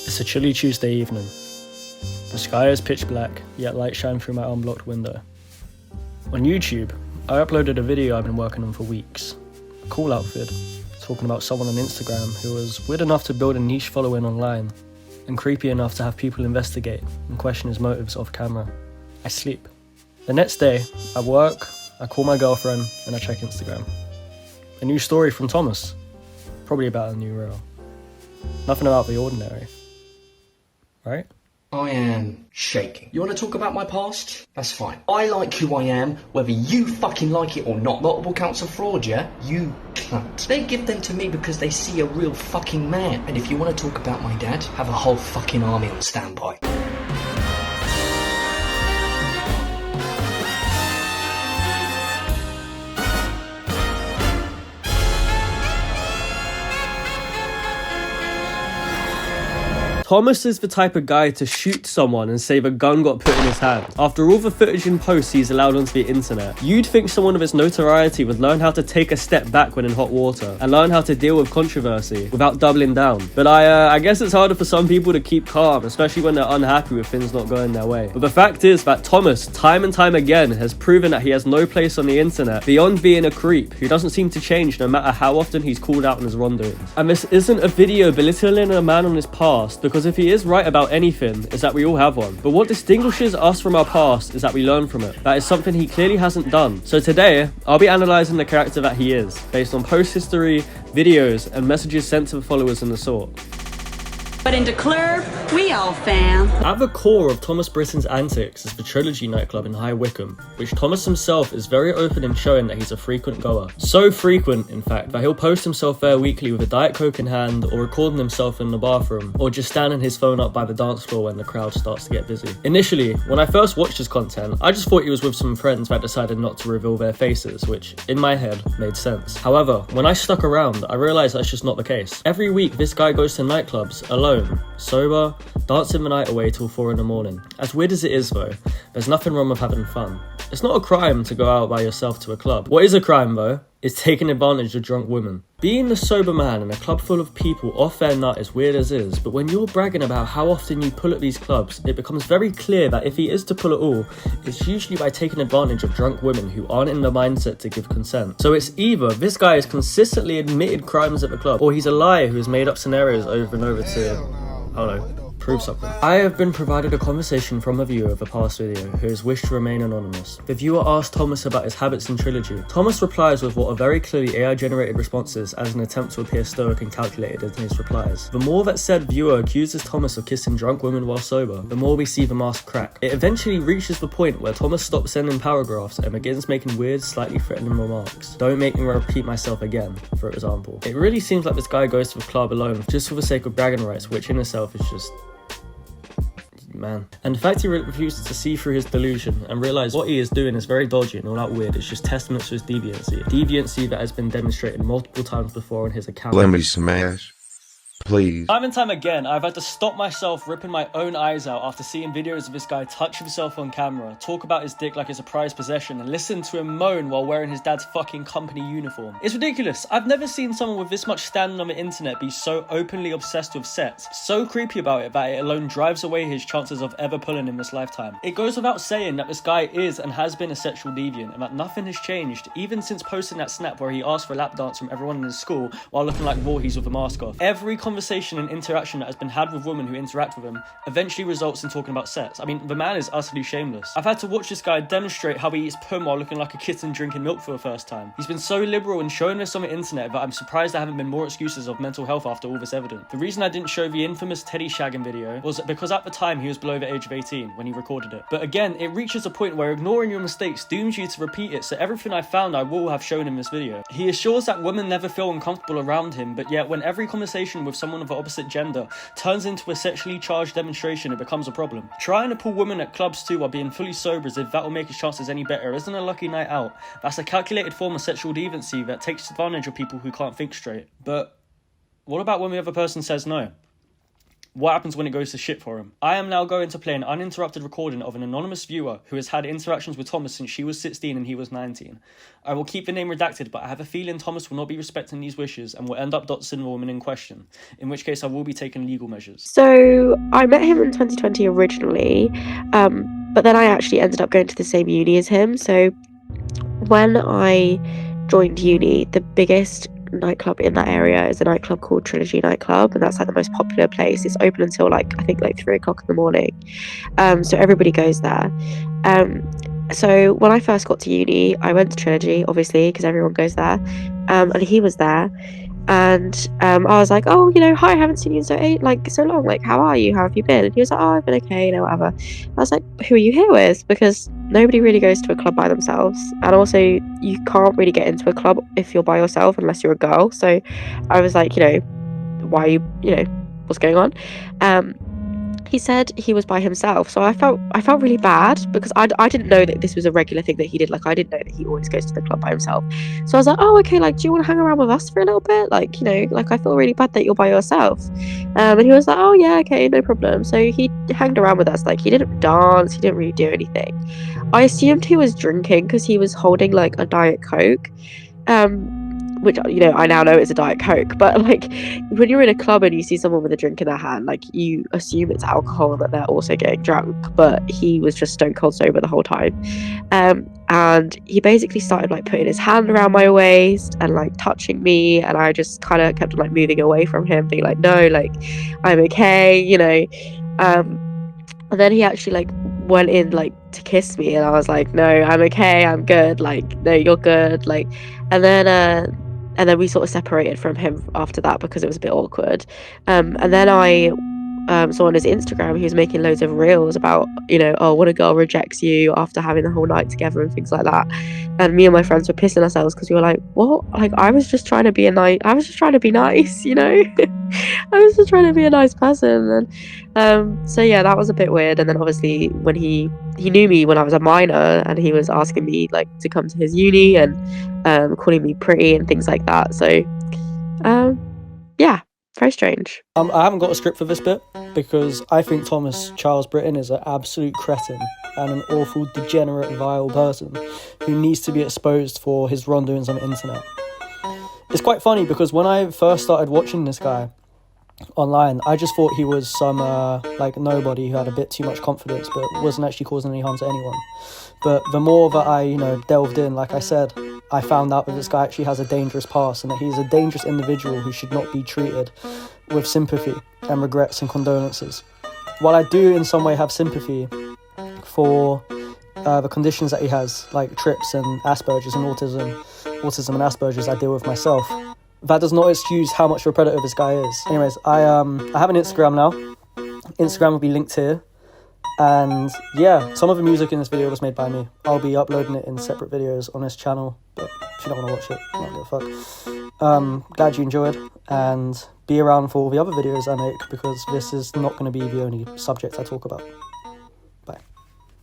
It's a chilly Tuesday evening. The sky is pitch black, yet light shines through my unblocked window. On YouTube, I uploaded a video I've been working on for weeks. A call out vid, talking about someone on Instagram who was weird enough to build a niche following online, and creepy enough to have people investigate and question his motives off camera. I sleep. The next day, at work, I call my girlfriend and I check Instagram. A new story from Thomas, probably about a new reel. Nothing about the ordinary. Right? I am shaking. You want to talk about my past? That's fine. I like who I am, whether you fucking like it or not. Multiple counts of fraud, yeah? You cunt. They give them to me because they see a real fucking man. And if you want to talk about my dad, have a whole fucking army on standby. Thomas is the type of guy to shoot someone and say the gun got put in his hand. After all the footage and posts he's allowed onto the internet, you'd think someone of his notoriety would learn how to take a step back when in hot water and learn how to deal with controversy without doubling down. But I guess it's harder for some people to keep calm, especially when they're unhappy with things not going their way. But the fact is that Thomas, time and time again, has proven that he has no place on the internet beyond being a creep who doesn't seem to change no matter how often he's called out on his wrongdoings. And this isn't a video belittling a man on his past, because if he is right about anything, it's that we all have one. But what distinguishes us from our past is that we learn from it. That is something he clearly hasn't done. So today, I'll be analysing the character that he is, based on post history, videos, and messages sent to the followers and the sort. But in the club, we all fam. At the core of Thomas Britton's antics is the Trilogy nightclub in High Wycombe, which Thomas himself is very open in showing that he's a frequent goer. So frequent, in fact, that he'll post himself there weekly with a Diet Coke in hand, or recording himself in the bathroom, or just standing his phone up by the dance floor when the crowd starts to get busy. Initially, when I first watched his content, I just thought he was with some friends that decided not to reveal their faces, which, in my head, made sense. However, when I stuck around, I realised that's just not the case. Every week, this guy goes to nightclubs, alone, sober, dancing the night away till 4 in the morning. As weird as it is though, there's nothing wrong with having fun. It's not a crime to go out by yourself to a club. What is a crime though, is taking advantage of drunk women. Being the sober man in a club full of people off their nut is weird as is, but when you're bragging about how often you pull at these clubs, it becomes very clear that if he is to pull at all, it's usually by taking advantage of drunk women who aren't in the mindset to give consent. So it's either this guy has consistently admitted crimes at the club, or he's a liar who has made up scenarios over and over to, I don't know, prove something. I have been provided a conversation from a viewer of a past video who has wished to remain anonymous. The viewer asked Thomas about his habits in Trilogy. Thomas replies with what are very clearly AI-generated responses as an attempt to appear stoic and calculated in his replies. The more that said viewer accuses Thomas of kissing drunk women while sober, the more we see the mask crack. It eventually reaches the point where Thomas stops sending paragraphs and begins making weird, slightly threatening remarks. Don't make me repeat myself again, for example. It really seems like this guy goes to the club alone just for the sake of bragging rights, which in itself is just... man. And the fact he refuses to see through his delusion and realise what he is doing is very dodgy and all that weird, it's just testament to his deviancy. Deviancy that has been demonstrated multiple times before on his account. Let me smash. Please. Time and time again, I've had to stop myself ripping my own eyes out after seeing videos of this guy touch himself on camera, talk about his dick like it's a prized possession, and listen to him moan while wearing his dad's fucking company uniform. It's ridiculous. I've never seen someone with this much standing on the internet be so openly obsessed with sex, so creepy about it that it alone drives away his chances of ever pulling in this lifetime. It goes without saying that this guy is and has been a sexual deviant, and that nothing has changed, even since posting that snap where he asked for a lap dance from everyone in his school while looking like Voorhees with a mask off. Every conversation and interaction that has been had with women who interact with him eventually results in talking about sex. I mean, the man is utterly shameless. I've had to watch this guy demonstrate how he eats pum while looking like a kitten drinking milk for the first time. He's been so liberal in showing this on the internet that I'm surprised there haven't been more excuses of mental health after all this evidence. The reason I didn't show the infamous Teddy shagging video was because at the time he was below the age of 18 when he recorded it. But again, it reaches a point where ignoring your mistakes dooms you to repeat it, so everything I found I will have shown in this video. He assures that women never feel uncomfortable around him, but yet when every conversation with someone of the opposite gender turns into a sexually charged demonstration, it becomes a problem. Trying to pull women at clubs too while being fully sober as if that will make his chances any better isn't a lucky night out. That's a calculated form of sexual deviancy that takes advantage of people who can't think straight. But what about when the other person says no? What happens when it goes to shit for him? I am now going to play an uninterrupted recording of an anonymous viewer who has had interactions with Thomas since she was 16 and he was 19. I will keep the name redacted, but I have a feeling Thomas will not be respecting these wishes and will end up doxing the woman in question, in which case I will be taking legal measures. So I met him in 2020 originally, but then I actually ended up going to the same uni as him. So when I joined uni, the biggest nightclub in that area is a nightclub called Trilogy Nightclub, and that's like the most popular place. It's open until like I think like 3 o'clock in the morning, so everybody goes there. So when I first got to uni, I went to Trilogy, obviously, because everyone goes there, and he was there. And I was like, oh, you know, hi, I haven't seen you in so long. Like, how are you? How have you been? And he was like, oh, I've been okay, you know, whatever. I was like, who are you here with? Because nobody really goes to a club by themselves. And also, you can't really get into a club if you're by yourself unless you're a girl. So I was like, you know, why are you know, what's going on? He said he was by himself, so I felt really bad because I didn't know that this was a regular thing that he did. Like, I didn't know that he always goes to the club by himself. So I was like, oh, okay, like, do you want to hang around with us for a little bit? Like, you know, like, I feel really bad that you're by yourself. And he was like, oh yeah, okay, no problem. So he hanged around with us. Like, he didn't dance, he didn't really do anything. I assumed he was drinking because he was holding like a Diet Coke, which, you know, I now know is a Diet Coke, but like when you're in a club and you see someone with a drink in their hand, like you assume it's alcohol and that they're also getting drunk, but he was just stone cold sober the whole time. And he basically started like putting his hand around my waist and like touching me, and I just kind of kept on like moving away from him, being like, no, like I'm okay, you know. And then he actually like went in like to kiss me, and I was like, no, I'm okay, I'm good, like, no, you're good, like. And then we sort of separated from him after that because it was a bit awkward. And then I saw on his Instagram he was making loads of reels about, you know, oh, when a girl rejects you after having the whole night together and things like that. And me and my friends were pissing ourselves because we were like, what? Like, I was just trying to be nice, you know. I was just trying to be a nice person. And so yeah, that was a bit weird. And then obviously when he knew me when I was a minor, and he was asking me like to come to his uni and calling me pretty and things like that. So yeah, very strange. I haven't got a script for this bit because I think Thomas Charles Britton is an absolute cretin and an awful, degenerate, vile person who needs to be exposed for his wrongdoings on the internet. It's quite funny because when I first started watching this guy online, I just thought he was some like nobody who had a bit too much confidence but wasn't actually causing any harm to anyone. But the more that I, you know, delved in, like I said, I found out that this guy actually has a dangerous past and that he's a dangerous individual who should not be treated with sympathy and regrets and condolences. While I do in some way have sympathy for the conditions that he has, like trips and Asperger's and autism and Asperger's I deal with myself, that does not excuse how much of a predator this guy is. Anyways, I have an Instagram now. Instagram will be linked here. And yeah, some of the music in this video was made by me. I'll be uploading it in separate videos on this channel, but if you don't want to watch it, I don't give a fuck. Glad you enjoyed, and be around for all the other videos I make because this is not going to be the only subject I talk about.